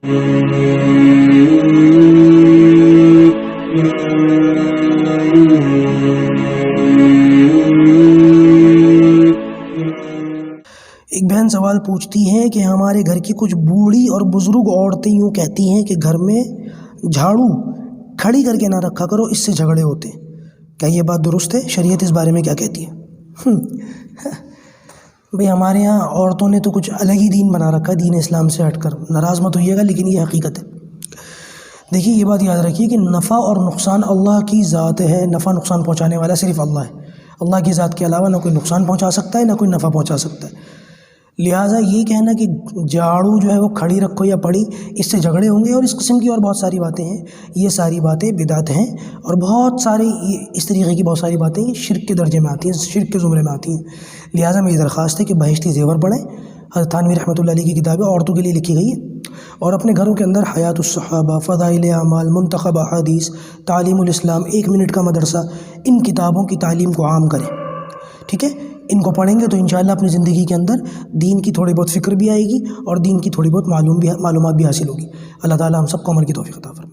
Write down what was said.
ایک بہن سوال پوچھتی ہے کہ ہمارے گھر کی کچھ بوڑھی اور بزرگ عورتیں یوں کہتی ہیں کہ گھر میں جھاڑو کھڑی کر کے نہ رکھا کرو، اس سے جھگڑے ہوتے ہیں، کیا یہ بات درست ہے؟ شریعت اس بارے میں کیا کہتی ہے؟ بھئی ہمارے یہاں عورتوں نے تو کچھ الگ ہی دین بنا رکھا ہے، دین اسلام سے ہٹ کر، ناراض مت ہوئیے گا لیکن یہ حقیقت ہے۔ دیکھیے یہ بات یاد رکھیے کہ نفع اور نقصان اللہ کی ذات ہے، نفع نقصان پہنچانے والا صرف اللہ ہے، اللہ کی ذات کے علاوہ نہ کوئی نقصان پہنچا سکتا ہے نہ کوئی نفع پہنچا سکتا ہے۔ لہٰذا یہ کہنا کہ جھاڑو جو ہے وہ کھڑی رکھو یا پڑی، اس سے جھگڑے ہوں گے، اور اس قسم کی اور بہت ساری باتیں ہیں، یہ ساری باتیں بدعت ہیں، اور بہت سارے اس طریقے کی بہت ساری باتیں شرک کے درجے میں آتی ہیں، شرک کے زمرے میں آتی ہیں۔ لہٰذا میری درخواست ہے کہ بہشتی زیور پڑھیں، حضرت تھانوی رحمۃ اللہ علیہ کی کتابیں عورتوں کے لیے لکھی گئی ہے، اور اپنے گھروں کے اندر حیات الصحابہ، فضائل اعمال، منتخب احادیث، تعلیم الاسلام، 1 منٹ کا مدرسہ، ان کتابوں کی تعلیم کو عام کریں، ٹھیک ہے؟ ان کو پڑھیں گے تو انشاءاللہ اپنی زندگی کے اندر دین کی تھوڑی بہت فکر بھی آئے گی اور دین کی تھوڑی بہت معلومات بھی حاصل ہوگی۔ اللہ تعالیٰ ہم سب کو عمل کی توفیق عطا فرمائے۔